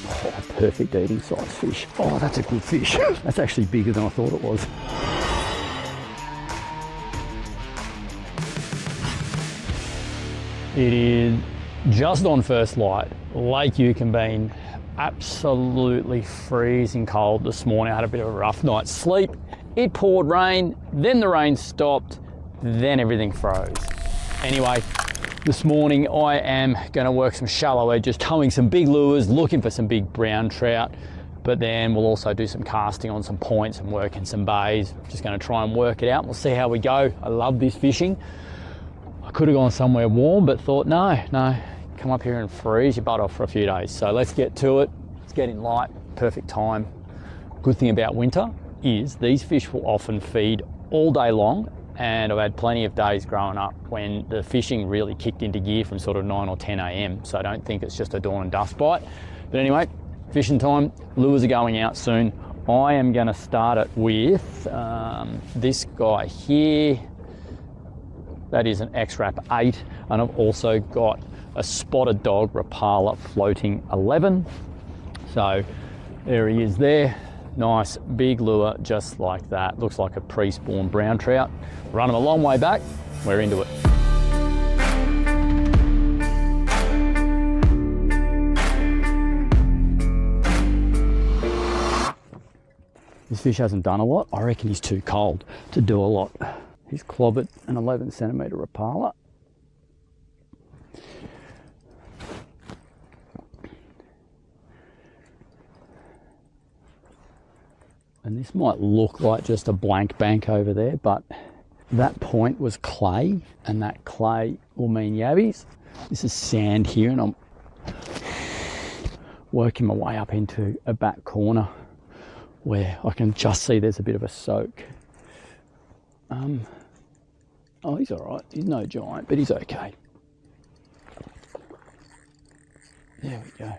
Oh, perfect eating size fish. Oh, that's a good fish. That's actually bigger than I thought it was. It is just on first light, Lake Eucumbene. Absolutely freezing cold this morning. I had a bit of a rough night's sleep. It poured rain, then the rain stopped, then everything froze. Anyway, this morning I am going to work some shallow edges, towing some big lures, looking for some big brown trout, but then we'll also do some casting on some points and work in some bays. Just going to try and work it out. We'll see how we go. I love this fishing. I could have gone somewhere warm, but thought no, come up here and freeze your butt off for a few days. So let's get to it. It's getting light, perfect time. Good thing about winter is these fish will often feed all day long, and I've had plenty of days growing up when the fishing really kicked into gear from sort of 9 or 10 a.m. So I don't think it's just a dawn and dusk bite. But anyway, fishing time, lures are going out soon. I am going to start it with this guy here. That is an Xrap 8, and I've also got a spotted dog Rapala floating 11. So there he is there. Nice big lure just like that. Looks like a pre-spawn brown trout. Run him a long way back. We're into it. This fish hasn't done a lot. I reckon he's too cold to do a lot. He's clobbered an 11 centimetre Rapala. And this might look like just a blank bank over there, but that point was clay, and that clay will mean yabbies. This is sand here, and I'm working my way up into a back corner where I can just see there's a bit of a soak. Oh, he's all right. He's no giant, but he's okay. There we go.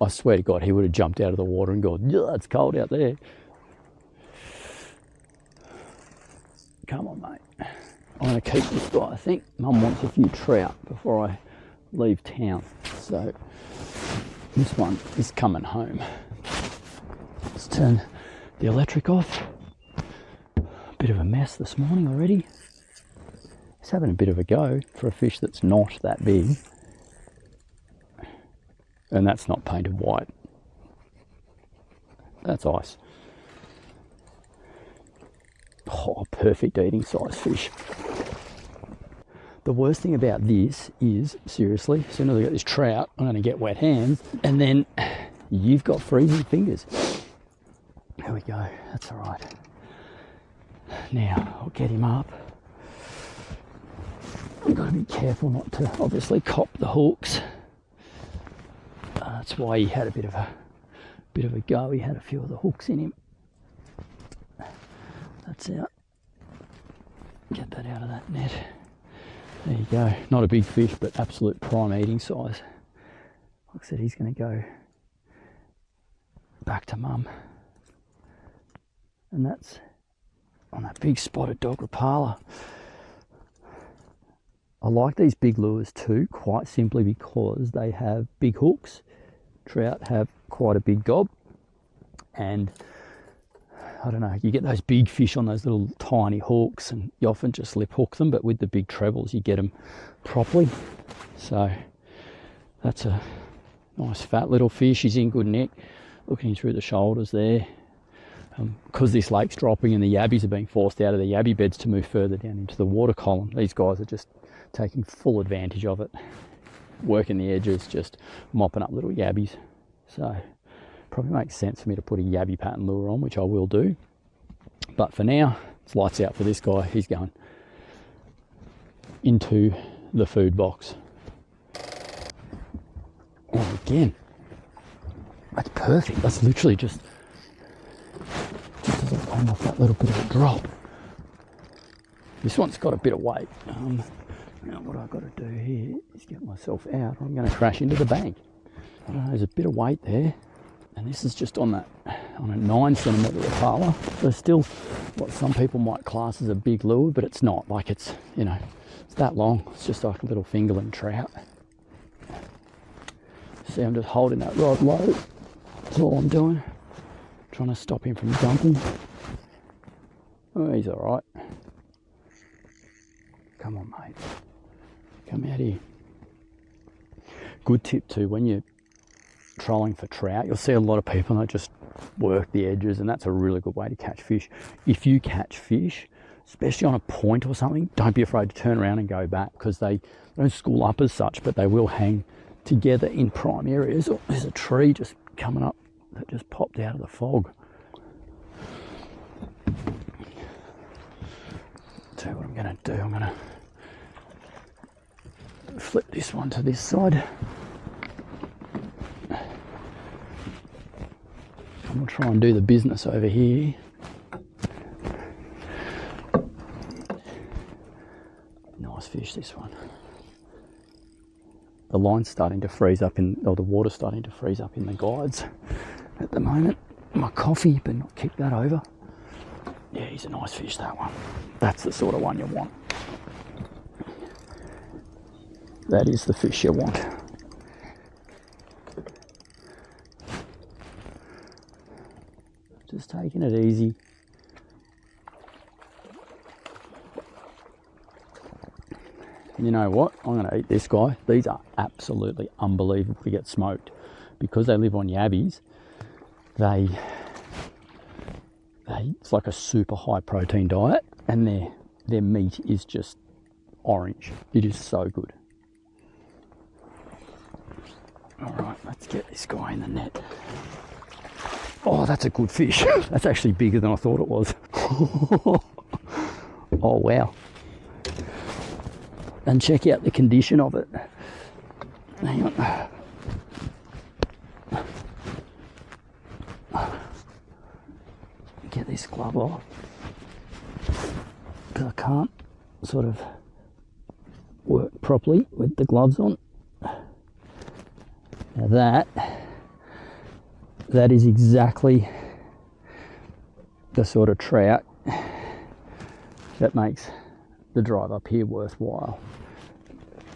I swear to God, he would have jumped out of the water and gone, yeah, it's cold out there. Come on, mate. I'm going to keep this guy. I think Mum wants a few trout before I leave town. So this one is coming home. Let's turn the electric off. Bit of a mess this morning already. It's having a bit of a go for a fish that's not that big. And that's not painted white. That's ice. Oh, perfect eating size fish. The worst thing about this is, seriously, as soon as I get this trout, I'm going to get wet hands, and then you've got freezing fingers. There we go, that's all right. Now, I'll get him up. I've got to be careful not to obviously cop the hooks. That's why he had a bit of a go. He had a few of the hooks in him. That's out. Get that out of that net. There you go. Not a big fish, but absolute prime eating size. Like I said, he's going to go back to Mum. And that's on that big spotted dog Rapala. I like these big lures too, quite simply because they have big hooks. Trout have quite a big gob, and I don't know, you get those big fish on those little tiny hooks, and you often just lip hook them, but with the big trebles you get them properly. So that's a nice fat little fish. He's in good nick, looking through the shoulders there. Because this lake's dropping and the yabbies are being forced out of the yabby beds to move further down into the water column, these guys are just taking full advantage of it, working the edges, just mopping up little yabbies. So probably makes sense for me to put a yabby pattern lure on, which I will do. But for now, it's lights out for this guy. He's going into the food box. And again, that's perfect. That's literally just as I came off that little bit of a drop. This one's got a bit of weight. Now what I've got to do here is get myself out, or I'm going to crash into the bank. I don't know, there's a bit of weight there, and this is just on a 9 centimetre Rapala. So still what some people might class as a big lure, but it's not. Like it's, you know, it's that long. It's just like a little fingerling trout. See, I'm just holding that rod low. That's all I'm doing. Trying to stop him from jumping. Oh, he's all right. Come on, mate. Come out here. Good tip too, when you're trolling for trout, you'll see a lot of people that just work the edges, and that's a really good way to catch fish. If you catch fish, especially on a point or something, don't be afraid to turn around and go back, because they don't school up as such, but they will hang together in prime areas. Oh, there's a tree just coming up that just popped out of the fog. So what I'm going to do, I'm going to flip this one to this side. And we'll try and do the business over here. Nice fish, this one. The line's starting to freeze up or the water's starting to freeze up in the guides at the moment. My coffee, but not kick that over. Yeah, he's a nice fish, that one. That's the sort of one you want. That is the fish you want. Just taking it easy. And you know what? I'm going to eat this guy. These are absolutely unbelievable to get smoked. Because they live on yabbies, it's like a super high protein diet, and their meat is just orange. It is so good. All right, let's get this guy in the net. Oh, that's a good fish. That's actually bigger than I thought it was. Oh, wow. And check out the condition of it. Hang on. Get this glove off. Because I can't sort of work properly with the gloves on. Now that is exactly the sort of trout that makes the drive up here worthwhile.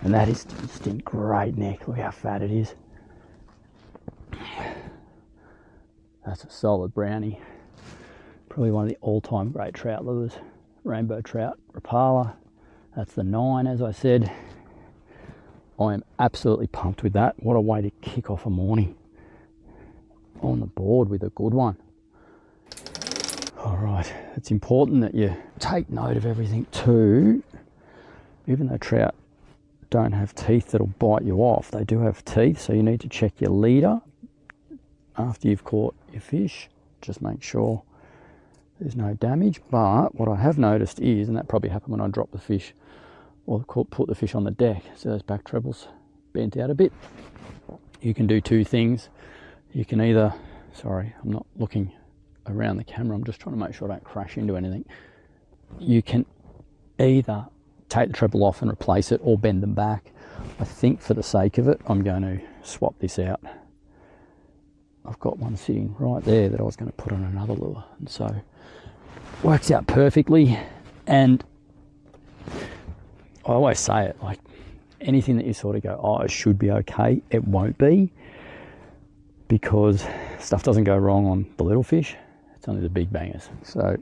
And that is just in great neck. Look how fat it is. That's a solid brownie. Probably one of the all-time great trout lures. Rainbow trout, Rapala. That's the 9, as I said. I am absolutely pumped with that. What a way to kick off a morning. On the board with a good one. All right, it's important that you take note of everything too. Even though trout don't have teeth that'll bite you off, they do have teeth, so you need to check your leader after you've caught your fish. Just make sure there's no damage. But what I have noticed is, and that probably happened when I dropped the fish or put the fish on the deck, so those back trebles bent out a bit. You can do two things. You can either, sorry, I'm not looking around the camera, I'm just trying to make sure I don't crash into anything. You can either take the treble off and replace it, or bend them back. I think for the sake of it, I'm going to swap this out. I've got one sitting right there that I was going to put on another lure, and so works out perfectly. And I always say it, like anything that you sort of go, oh, it should be okay, it won't be, because stuff doesn't go wrong on the little fish, it's only the big bangers. So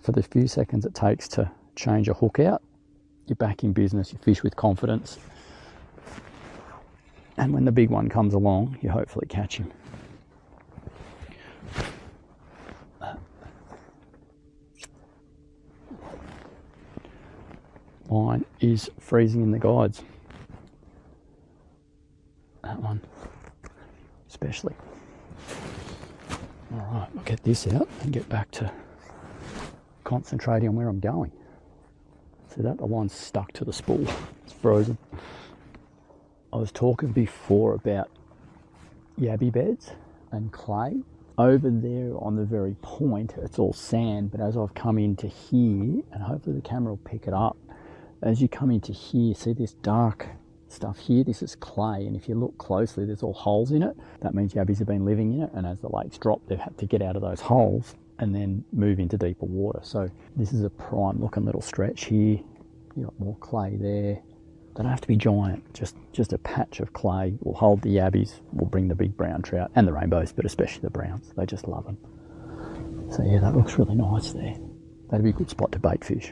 for the few seconds it takes to change a hook out, you're back in business, you fish with confidence, and when the big one comes along, you hopefully catch him. Mine is freezing in the guides. That one especially. All right, I'll get this out and get back to concentrating on where I'm going. See that? The line's stuck to the spool. It's frozen. I was talking before about yabby beds and clay. Over there on the very point, it's all sand, but as I've come into here, and hopefully the camera will pick it up, as you come into here, see this dark stuff here? This is clay, and if you look closely, there's all holes in it. That means yabbies have been living in it, and as the lakes drop, they've had to get out of those holes and then move into deeper water. So this is a prime looking little stretch here. You've got more clay there, They don't have to be giant, just a patch of clay will hold the yabbies, will bring the big brown trout and the rainbows, but especially the browns. They just love them. So yeah, that looks really nice there. That'd be a good spot to bait fish.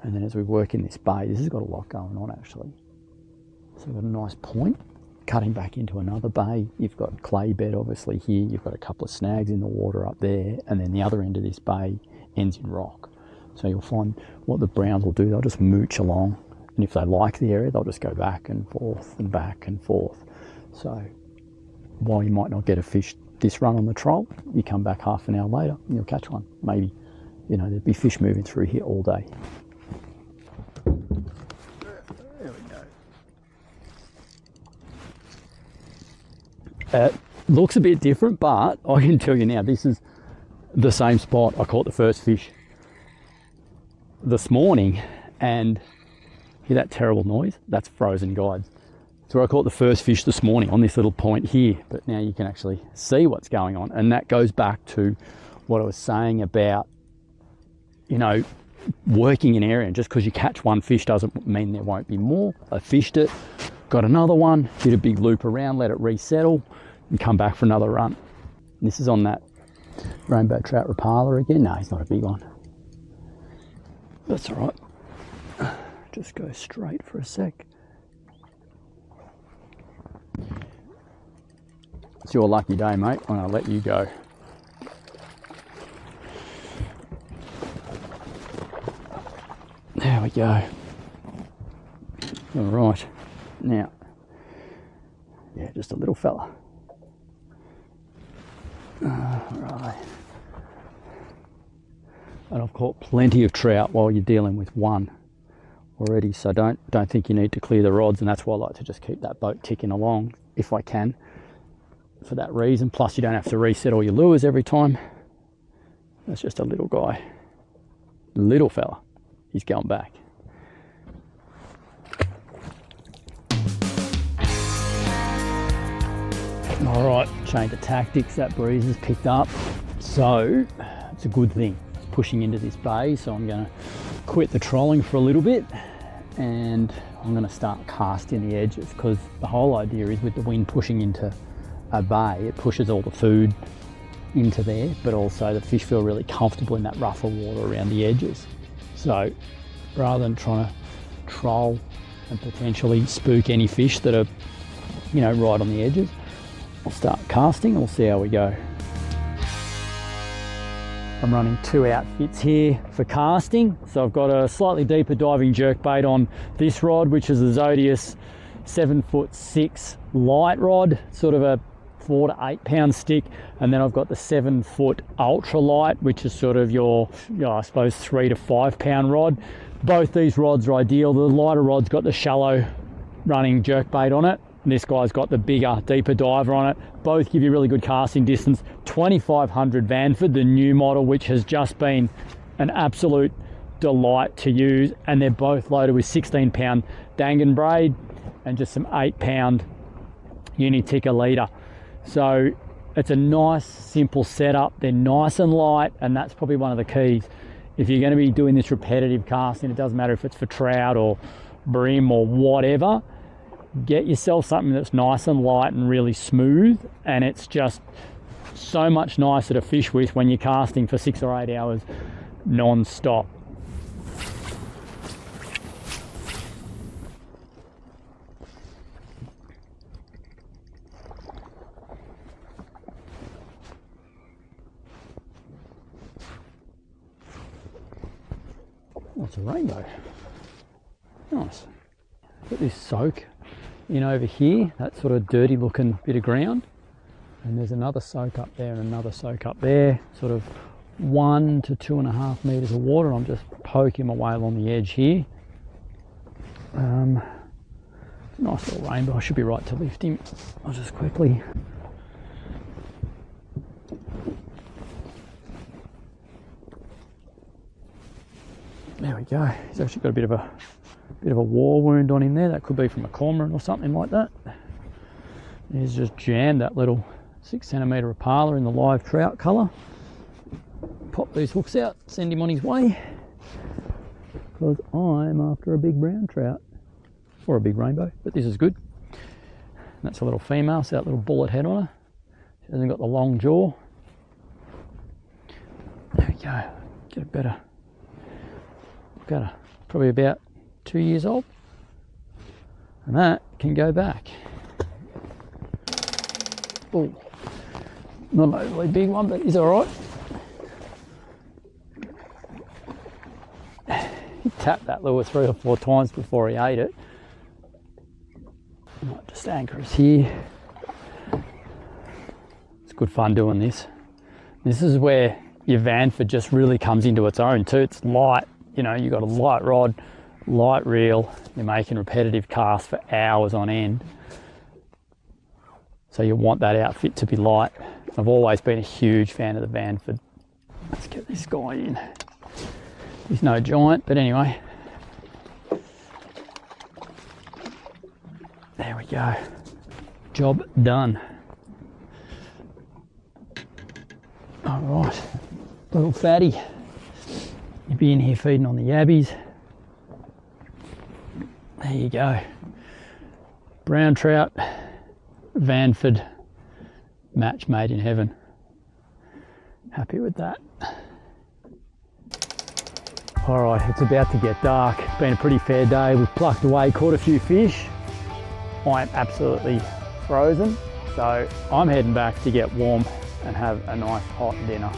And then as we work in this bay, this has got a lot going on actually. So we've got a nice point, cutting back into another bay. You've got clay bed obviously here, you've got a couple of snags in the water up there, and then the other end of this bay ends in rock. So you'll find what the browns will do, they'll just mooch along. And if they like the area, they'll just go back and forth and back and forth. So while you might not get a fish this run on the troll, you come back half an hour later and you'll catch one. Maybe, you know, there'd be fish moving through here all day. There we go. It looks a bit different, but I can tell you now, this is the same spot I caught the first fish this morning. And hear that terrible noise? That's frozen guides. So I caught the first fish this morning on this little point here, but now you can actually see what's going on. And that goes back to what I was saying about, you know, working an area. And just because you catch one fish doesn't mean there won't be more. I fished it, got another one, did a big loop around, let it resettle, and come back for another run. And this is on that rainbow trout Rapala again. No, he's not a big one. That's all right. Just go straight for a sec. It's your lucky day, mate. I'm gonna let you go. There we go. All right. Now, yeah, just a little fella. Right. And I've caught plenty of trout while you're dealing with one already, so don't think you need to clear the rods, and that's why I like to just keep that boat ticking along if I can, for that reason. Plus you don't have to reset all your lures every time. That's just a little guy, little fella. He's going back. All right, change of tactics. That breeze has picked up, so it's a good thing. It's pushing into this bay, so I'm going to quit the trolling for a little bit, and I'm going to start casting the edges, because the whole idea is with the wind pushing into a bay, it pushes all the food into there, but also the fish feel really comfortable in that rougher water around the edges. So rather than trying to troll and potentially spook any fish that are, you know, right on the edges, I'll start casting. We'll see how we go. I'm running two outfits here for casting. So I've got a slightly deeper diving jerkbait on this rod, which is the Zodias 7'6" light rod, sort of a 4 to 8 pound stick. And then I've got the 7 foot ultra light, which is sort of your, I suppose, 3 to 5 pound rod. Both these rods are ideal. The lighter rod's got the shallow running jerkbait on it. This guy's got the bigger, deeper diver on it. Both give you really good casting distance. 2500 Vanford, the new model, which has just been an absolute delight to use. And they're both loaded with 16 pound Dangan braid and just some 8 pound Uni-Ticker leader. So it's a nice, simple setup. They're nice and light, and that's probably one of the keys. If you're going to be doing this repetitive casting, it doesn't matter if it's for trout or bream or whatever, get yourself something that's nice and light and really smooth, and it's just so much nicer to fish with when you're casting for 6 or 8 hours non-stop. Oh, it's a rainbow. Nice. Got this soak in over here, that sort of dirty looking bit of ground, and there's another soak up there and another soak up there, sort of 1 to 2.5 meters of water. I'm just poking my way along the edge here. Nice little rainbow. I should be right to lift him. I'll just quickly. There we go. He's actually got a bit of a war wound on him there. That could be from a cormorant or something like that. He's just jammed that little 6 centimetre Rapala in the live trout colour. Pop these hooks out, send him on his way, because I'm after a big brown trout. or a big rainbow, but this is good. And that's a little female, so that little bullet head on her. She hasn't got the long jaw. There we go. Get a better look at her. Probably about 2 years old. And that can go back. Oh, not an overly big one, but he's all right. He tapped that lure 3 or 4 times before he ate it. Might just anchor us here. It's good fun doing this. This is where your Vanford just really comes into its own too. It's light, you know, you've got a light rod, light reel, you're making repetitive casts for hours on end. So you want that outfit to be light. I've always been a huge fan of the Vanford. Let's get this guy in. He's no giant, but anyway. There we go. Job done. All right, little fatty. You'll be in here feeding on the yabbies. There you go. Brown trout, Vanford, match made in heaven. Happy with that. All right, it's about to get dark. It's been a pretty fair day. We've plucked away, caught a few fish. I'm absolutely frozen, so I'm heading back to get warm and have a nice hot dinner.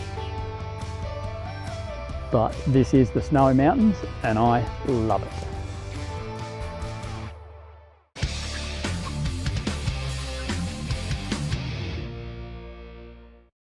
But this is the Snowy Mountains and I love it.